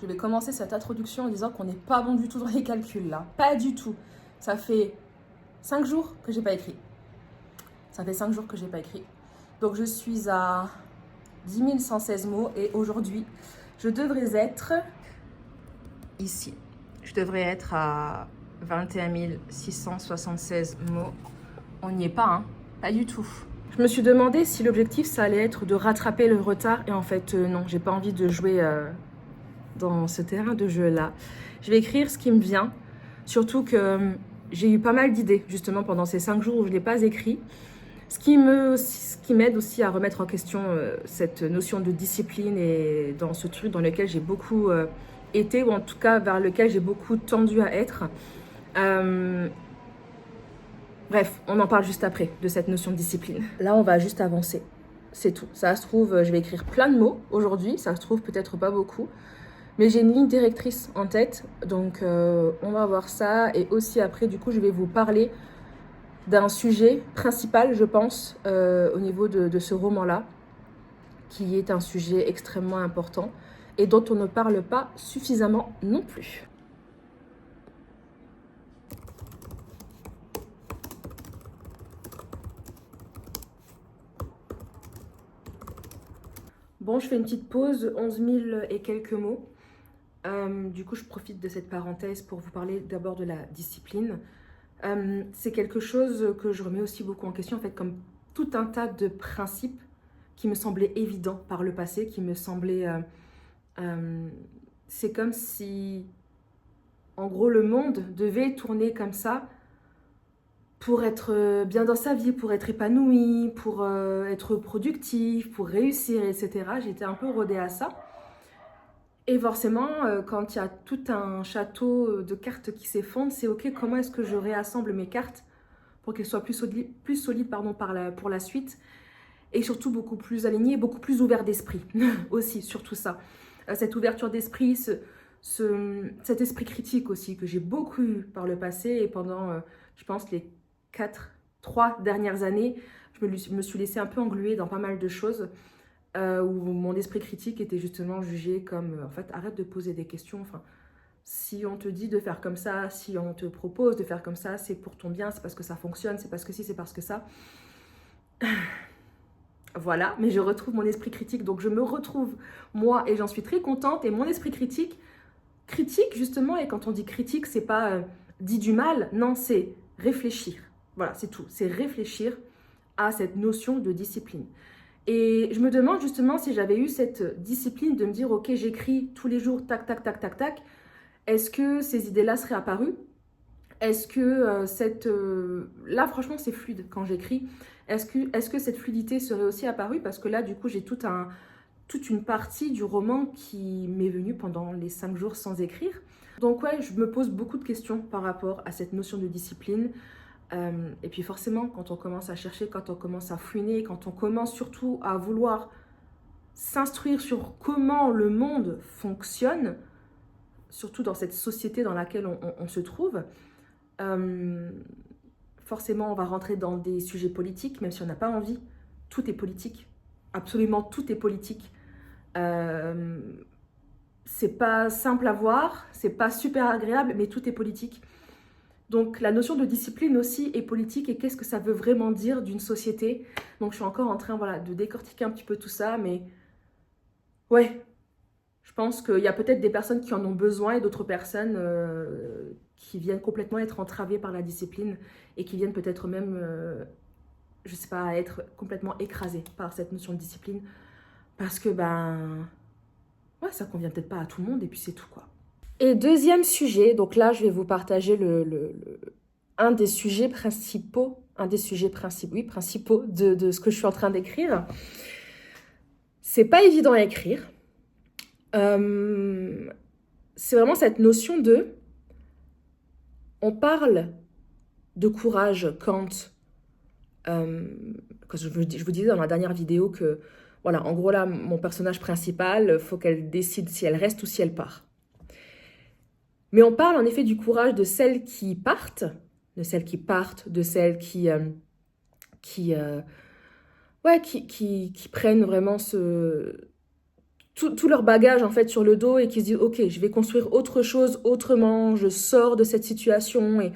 Je vais commencer cette introduction en disant qu'on n'est pas bon du tout dans les calculs là. Pas du tout. Ça fait 5 jours que j'ai pas écrit. Donc je suis à 10 116 mots et aujourd'hui, je devrais être ici. Je devrais être à 21 676 mots. On n'y est pas, hein. Pas du tout. Je me suis demandé si l'objectif, ça allait être de rattraper le retard. Et en fait, non, j'ai pas envie de jouer dans ce terrain de jeu-là. Je vais écrire ce qui me vient. Surtout que j'ai eu pas mal d'idées, justement, pendant ces 5 jours où je ne l'ai pas écrit. Ce qui m'aide aussi à remettre en question cette notion de discipline et dans ce truc dans lequel j'ai beaucoup été, ou en tout cas vers lequel j'ai beaucoup tendu à être. Bref, on en parle juste après, de cette notion de discipline. Là, on va juste avancer. C'est tout. Ça se trouve, je vais écrire plein de mots aujourd'hui. Ça se trouve peut-être pas beaucoup. Mais j'ai une ligne directrice en tête. Donc, on va voir ça. Et aussi après, du coup, je vais vous parler d'un sujet principal, je pense, au niveau de ce roman-là, qui est un sujet extrêmement important et dont on ne parle pas suffisamment non plus. Bon, je fais une petite pause, 11 000 et quelques mots. Du coup, je profite de cette parenthèse pour vous parler d'abord de la discipline. C'est quelque chose que je remets aussi beaucoup en question, en fait, comme tout un tas de principes qui me semblaient évidents par le passé, qui me semblaient... c'est comme si, en gros, le monde devait tourner comme ça pour être bien dans sa vie, pour être épanoui, pour être productif, pour réussir, etc. J'étais un peu rodée à ça. Et forcément, quand il y a tout un château de cartes qui s'effondre, c'est ok, comment est-ce que je réassemble mes cartes pour qu'elles soient plus solides pour la suite, et surtout beaucoup plus alignées, beaucoup plus ouvertes d'esprit aussi, surtout ça. Cette ouverture d'esprit, cet esprit critique aussi que j'ai beaucoup eu par le passé et pendant, je pense, les 3 dernières années, je me suis laissée un peu engluer dans pas mal de choses où mon esprit critique était justement jugé comme, en fait, arrête de poser des questions, enfin, si on te dit de faire comme ça, si on te propose de faire comme ça, c'est pour ton bien, c'est parce que ça fonctionne, c'est parce que si, c'est parce que ça. Voilà, mais je retrouve mon esprit critique, donc je me retrouve moi et j'en suis très contente. Et mon esprit critique justement, et quand on dit critique, c'est pas dit du mal, non, c'est réfléchir. Voilà, c'est tout, c'est réfléchir à cette notion de discipline. Et je me demande justement si j'avais eu cette discipline de me dire, ok, j'écris tous les jours, tac, tac, tac, tac, tac, est-ce que ces idées-là seraient apparues? Est-ce que là, franchement, c'est fluide quand j'écris. Est-ce que cette fluidité serait aussi apparue? Parce que là, du coup, j'ai toute une partie du roman qui m'est venue pendant les 5 jours sans écrire. Donc ouais, je me pose beaucoup de questions par rapport à cette notion de discipline. Et puis forcément, quand on commence à chercher, quand on commence à fouiner, quand on commence surtout à vouloir s'instruire sur comment le monde fonctionne, surtout dans cette société dans laquelle on se trouve, forcément, on va rentrer dans des sujets politiques, même si on n'a pas envie. Tout est politique. Absolument tout est politique. C'est pas simple à voir, c'est pas super agréable, mais tout est politique. Donc la notion de discipline aussi est politique et qu'est-ce que ça veut vraiment dire d'une société. Donc je suis encore en train de décortiquer un petit peu tout ça, mais ouais, je pense qu'il y a peut-être des personnes qui en ont besoin et d'autres personnes qui viennent complètement être entravées par la discipline et qui viennent peut-être même, je sais pas, être complètement écrasées par cette notion de discipline. Parce que, ouais, ça convient peut-être pas à tout le monde et puis c'est tout, quoi. Et deuxième sujet, donc là, je vais vous partager un des sujets principaux, principaux de ce que je suis en train d'écrire. C'est pas évident à écrire. C'est vraiment cette notion de... On parle de courage quand je vous disais dans la dernière vidéo que, voilà, en gros là, mon personnage principal, faut qu'elle décide si elle reste ou si elle part. Mais on parle en effet du courage de celles qui partent, de celles qui prennent vraiment tout leur bagage en fait sur le dos et qui se disent ok, je vais construire autre chose autrement, je sors de cette situation et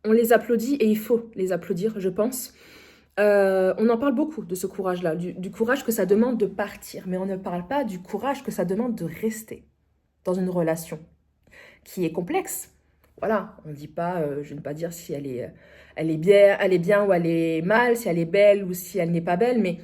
on les applaudit et il faut les applaudir, je pense. On en parle beaucoup de ce courage-là, du courage que ça demande de partir, mais on ne parle pas du courage que ça demande de rester dans une relation qui est complexe. Voilà, on ne dit pas, je ne vais pas dire si elle est bien ou elle est mal, si elle est belle ou si elle n'est pas belle, mais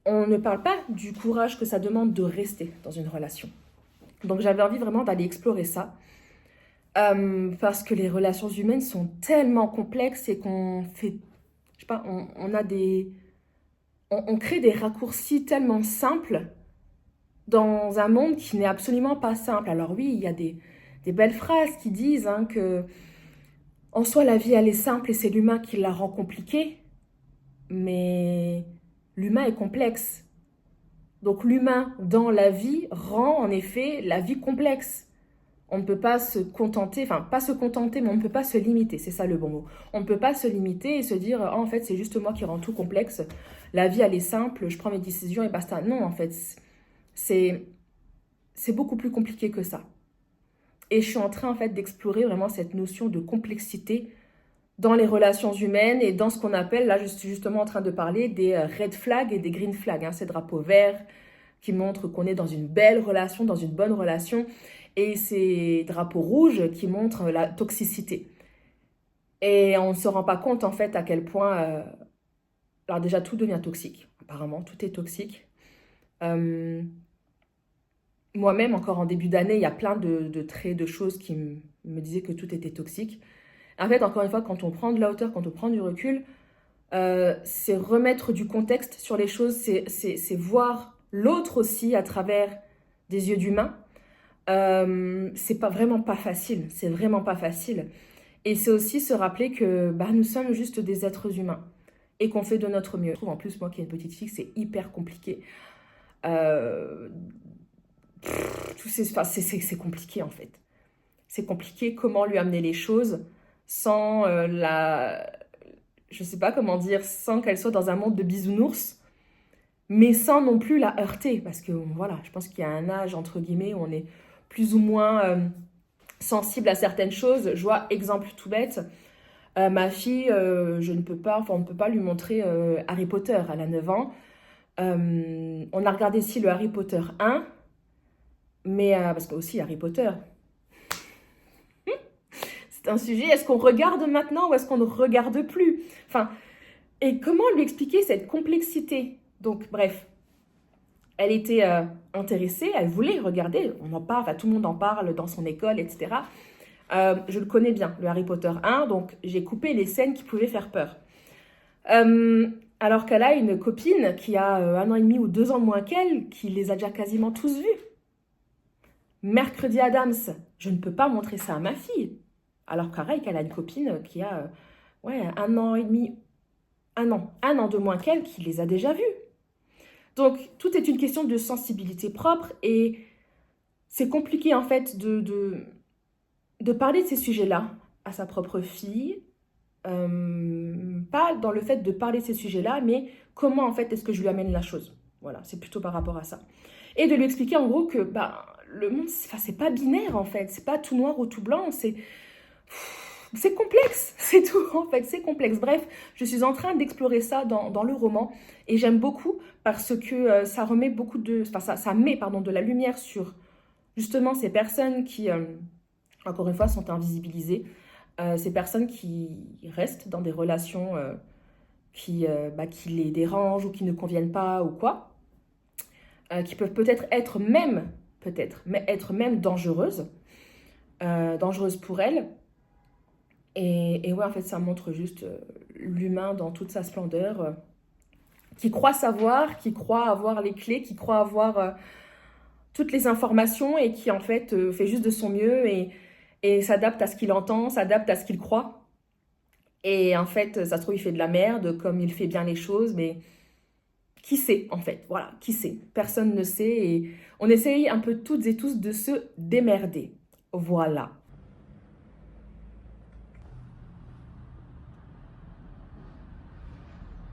on ne parle pas du courage que ça demande de rester dans une relation. Donc j'avais envie vraiment d'aller explorer ça, parce que les relations humaines sont tellement complexes et qu'on fait, je sais pas, on crée des raccourcis tellement simples dans un monde qui n'est absolument pas simple. Alors oui, il y a des belles phrases qui disent que en soi la vie elle est simple et c'est l'humain qui la rend compliquée, mais l'humain est complexe. Donc l'humain dans la vie rend en effet la vie complexe. On ne peut pas se contenter, enfin pas se contenter, mais on ne peut pas se limiter, c'est ça le bon mot. On ne peut pas se limiter et se dire oh, en fait c'est juste moi qui rend tout complexe, la vie elle est simple, je prends mes décisions et basta. Non en fait, c'est beaucoup plus compliqué que ça. Et je suis en train en fait d'explorer vraiment cette notion de complexité dans les relations humaines et dans ce qu'on appelle, là je suis justement en train de parler des red flags et des green flags, ces drapeaux verts qui montrent qu'on est dans une belle relation, dans une bonne relation, et ces drapeaux rouges qui montrent la toxicité. Et on ne se rend pas compte en fait à quel point, alors déjà tout devient toxique, apparemment tout est toxique. Moi-même, encore en début d'année, il y a plein de traits, de choses qui me disaient que tout était toxique. En fait, encore une fois, quand on prend de la hauteur, quand on prend du recul, c'est remettre du contexte sur les choses, c'est voir l'autre aussi à travers des yeux d'humain. C'est pas vraiment pas facile, c'est vraiment pas facile. Et c'est aussi se rappeler que nous sommes juste des êtres humains et qu'on fait de notre mieux. Je trouve en plus, moi qui ai une petite fille, c'est hyper compliqué. C'est compliqué en fait. C'est compliqué comment lui amener les choses sans je sais pas comment dire, sans qu'elle soit dans un monde de bisounours, mais sans non plus la heurter, parce que voilà, je pense qu'il y a un âge entre guillemets où on est plus ou moins sensible à certaines choses. Je vois, exemple tout bête, ma fille, on ne peut pas lui montrer Harry Potter, elle a 9 ans. On a regardé ici le Harry Potter 1, mais parce que aussi Harry Potter, c'est un sujet, est-ce qu'on regarde maintenant ou est-ce qu'on ne regarde plus? Enfin, et comment lui expliquer cette complexité? Donc, bref, elle était intéressée, elle voulait regarder, on en parle, enfin, tout le monde en parle dans son école, etc. Je le connais bien, le Harry Potter 1, donc j'ai coupé les scènes qui pouvaient faire peur. Alors qu'elle a une copine qui a 1 an et demi ou 2 ans de moins qu'elle, qui les a déjà quasiment tous vus. Mercredi Adams, je ne peux pas montrer ça à ma fille. Alors pareil qu'elle a une copine qui a 1 an et demi, 1 an de moins qu'elle, qui les a déjà vus. Donc tout est une question de sensibilité propre et c'est compliqué en fait de parler de ces sujets-là à sa propre fille. Pas dans le fait de parler de ces sujets-là, mais comment en fait est-ce que je lui amène la chose. Voilà, c'est plutôt par rapport à ça. Et de lui expliquer en gros que le monde, c'est pas binaire en fait, c'est pas tout noir ou tout blanc, c'est complexe, c'est tout en fait, c'est complexe. Bref, je suis en train d'explorer ça dans le roman et j'aime beaucoup parce que ça remet beaucoup ça met de la lumière sur justement ces personnes qui, encore une fois, sont invisibilisées. Ces personnes qui restent dans des relations qui les dérangent ou qui ne conviennent pas ou quoi, qui peuvent peut-être être même dangereuses, dangereuses pour elles. Et ouais, en fait, ça montre juste l'humain dans toute sa splendeur, qui croit savoir, qui croit avoir les clés, qui croit avoir toutes les informations et qui en fait fait juste de son mieux et s'adapte à ce qu'il entend, s'adapte à ce qu'il croit. Et en fait, ça se trouve, il fait de la merde, comme il fait bien les choses, mais qui sait, en fait? Voilà, qui sait? Personne ne sait et on essaye un peu toutes et tous de se démerder. Voilà.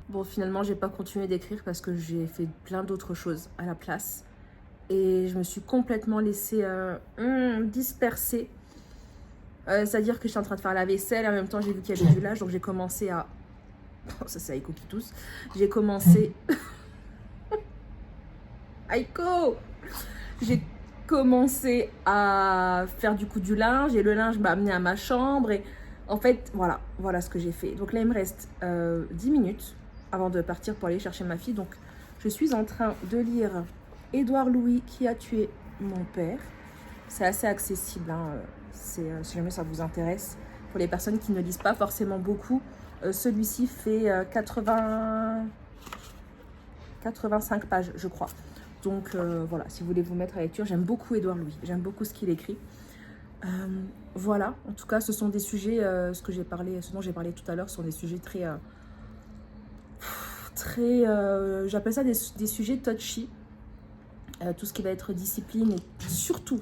Bon, finalement, j'ai pas continué d'écrire parce que j'ai fait plein d'autres choses à la place. et je me suis complètement laissée disperser. C'est-à-dire que j'étais en train de faire la vaisselle et en même temps j'ai vu qu'il y avait du linge, donc j'ai commencé à... Oh, ça c'est Aiko qui tousse. J'ai commencé... Aiko! J'ai commencé à faire du coup du linge et le linge m'a amené à ma chambre et en fait voilà ce que j'ai fait. Donc là il me reste 10 minutes avant de partir pour aller chercher ma fille. Donc je suis en train de lire Édouard Louis qui a tué mon père. C'est assez accessible, hein. Si jamais ça vous intéresse. Pour les personnes qui ne lisent pas forcément beaucoup, celui-ci fait 85 pages, je crois. Donc voilà, si vous voulez vous mettre à la lecture, j'aime beaucoup Édouard Louis, j'aime beaucoup ce qu'il écrit. Voilà, en tout cas, ce sont des sujets, ce dont j'ai parlé tout à l'heure, sont des sujets j'appelle ça des sujets touchy. Tout ce qui va être discipline et surtout,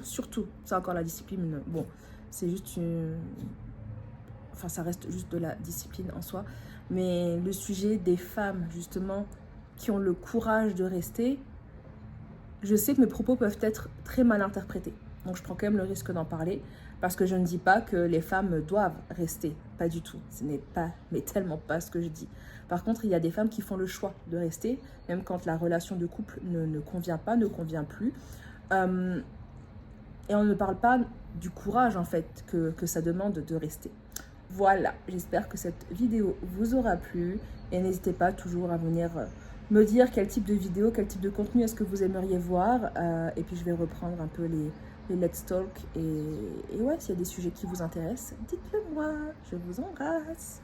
c'est encore la discipline, bon, c'est juste enfin ça reste juste de la discipline en soi, mais le sujet des femmes justement qui ont le courage de rester, je sais que mes propos peuvent être très mal interprétés, donc je prends quand même le risque d'en parler, parce que je ne dis pas que les femmes doivent rester, pas du tout, ce n'est pas, mais tellement pas ce que je dis. Par contre, il y a des femmes qui font le choix de rester, même quand la relation de couple ne convient pas, ne convient plus. Et on ne parle pas du courage, en fait, que ça demande de rester. Voilà, j'espère que cette vidéo vous aura plu. Et n'hésitez pas toujours à venir me dire quel type de vidéo, quel type de contenu est-ce que vous aimeriez voir. Et puis, je vais reprendre un peu les Let's Talk. Et ouais, s'il y a des sujets qui vous intéressent, dites-le moi. Je vous embrasse.